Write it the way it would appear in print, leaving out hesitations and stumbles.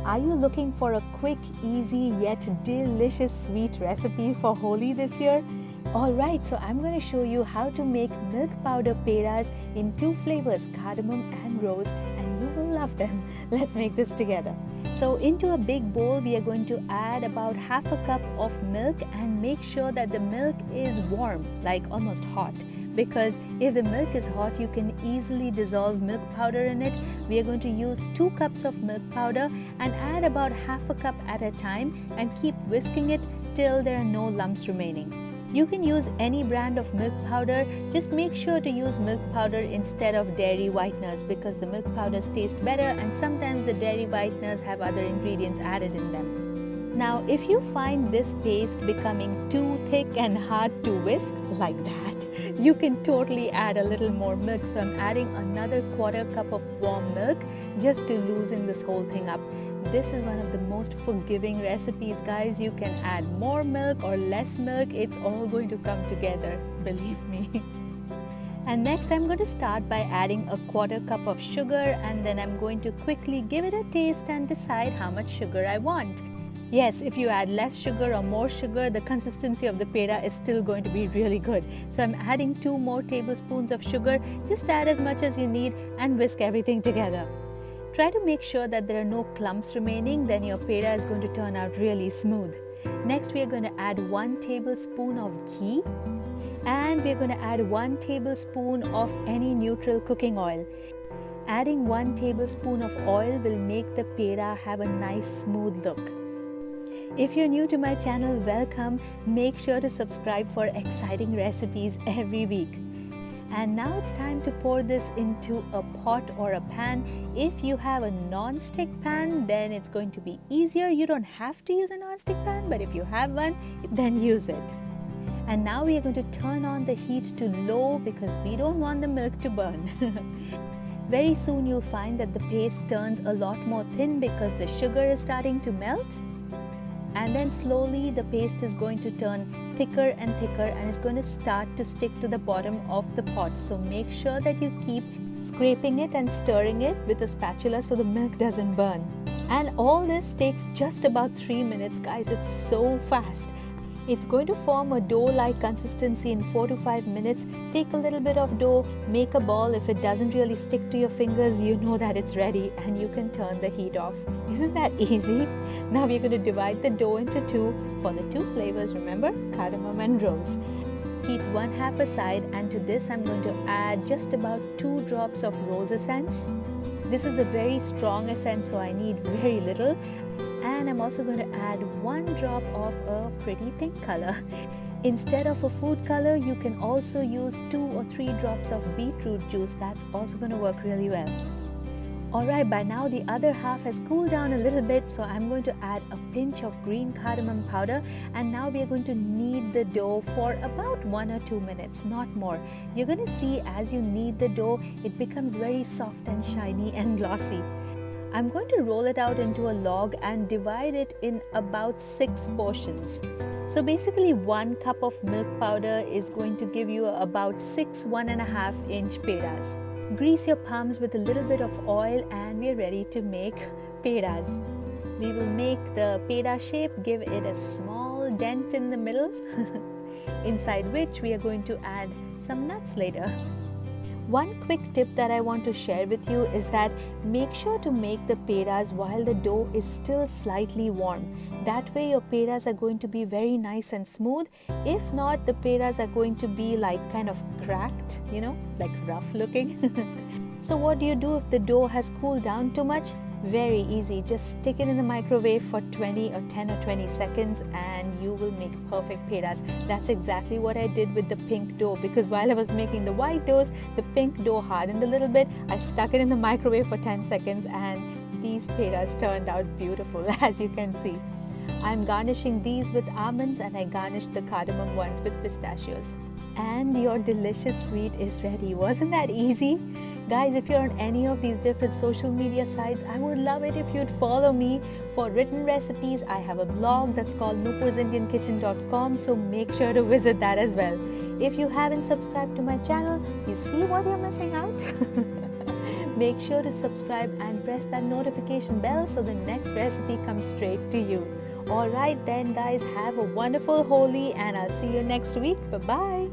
Are you looking for a quick, easy yet delicious sweet recipe for Holi this year? Alright, so I'm going to show you how to make milk powder pedas in 2 flavors, cardamom and rose, and you will love them. Let's make this together. So into a big bowl, we are going to add about half a cup of milk and make sure that the milk is warm, like almost hot. Because if the milk is hot, you can easily dissolve milk powder in it. We are going to use 2 cups of milk powder and add about half a cup at a time and keep whisking it till there are no lumps remaining. You can use any brand of milk powder, just make sure to use milk powder instead of dairy whiteners because the milk powders taste better and sometimes the dairy whiteners have other ingredients added in them. Now, if you find this paste becoming too thick and hard to whisk like that, you can totally add a little more milk. So I'm adding another 1/4 cup of warm milk just to loosen this whole thing up. This is one of the most forgiving recipes, guys. You can add more milk or less milk. It's all going to come together, believe me. And next I'm going to start by adding a 1/4 cup of sugar, and then I'm going to quickly give it a taste and decide how much sugar I want. Yes, if you add less sugar or more sugar, the consistency of the peda is still going to be really good. So I'm adding 2 more tablespoons of sugar. Just add as much as you need and whisk everything together. Try to make sure that there are no clumps remaining, then your peda is going to turn out really smooth. Next, we are going to add 1 tablespoon of ghee, and we are going to add 1 tablespoon of any neutral cooking oil. Adding 1 tablespoon of oil will make the peda have a nice smooth look. If you're new to my channel, welcome. Make sure to subscribe for exciting recipes every week. And now it's time to pour this into a pot or a pan. If you have a non-stick pan, then it's going to be easier. You don't have to use a non-stick pan, but if you have one, then use it. And now we are going to turn on the heat to low because we don't want the milk to burn. Very soon you'll find that the paste turns a lot more thin because the sugar is starting to melt. And then slowly the paste is going to turn thicker and thicker and it's going to start to stick to the bottom of the pot. So make sure that you keep scraping it and stirring it with a spatula so the milk doesn't burn. And all this takes just about 3 minutes, guys. It's so fast. It's going to form a dough-like consistency in 4 to 5 minutes. Take a little bit of dough, make a ball. If it doesn't really stick to your fingers, you know that it's ready and you can turn the heat off. Isn't that easy? Now we're going to divide the dough into 2 for the 2 flavors, remember? Cardamom and rose. Keep 1/2 aside, and to this I'm going to add just about 2 drops of rose essence. This is a very strong essence, so I need very little. And I'm also going to add 1 drop of a pretty pink color. Instead of a food color, you can also use 2 or 3 drops of beetroot juice. That's also going to work really well. Alright, by now the other half has cooled down a little bit, so I'm going to add a pinch of green cardamom powder, and now we are going to knead the dough for about 1 or 2 minutes, not more. You're going to see as you knead the dough, it becomes very soft and shiny and glossy. I'm going to roll it out into a log and divide it in about 6 portions. So basically 1 cup of milk powder is going to give you about 6 1.5 inch pedas. Grease your palms with a little bit of oil and we're ready to make pedas. We will make the peda shape, give it a small dent in the middle, inside which we are going to add some nuts later. One quick tip that I want to share with you is that make sure to make the pedas while the dough is still slightly warm. That way your pedas are going to be very nice and smooth. If not, the pedas are going to be like kind of cracked, you know, like rough looking. So what do you do if the dough has cooled down too much? Very easy. Just stick it in the microwave for 10 or 20 seconds and you will make perfect pedas. That's exactly what I did with the pink dough, because while I was making the white doughs, the pink dough hardened a little bit. I stuck it in the microwave for 10 seconds and these pedas turned out beautiful, as you can see. I'm garnishing these with almonds and I garnished the cardamom ones with pistachios. And your delicious sweet is ready. Wasn't that easy? Guys, if you're on any of these different social media sites, I would love it if you'd follow me for written recipes. I have a blog that's called nupursindiankitchen.com, so make sure to visit that as well. If you haven't subscribed to my channel, you see what you're missing out? Make sure to subscribe and press that notification bell so the next recipe comes straight to you. Alright then guys, have a wonderful Holi and I'll see you next week. Bye-bye.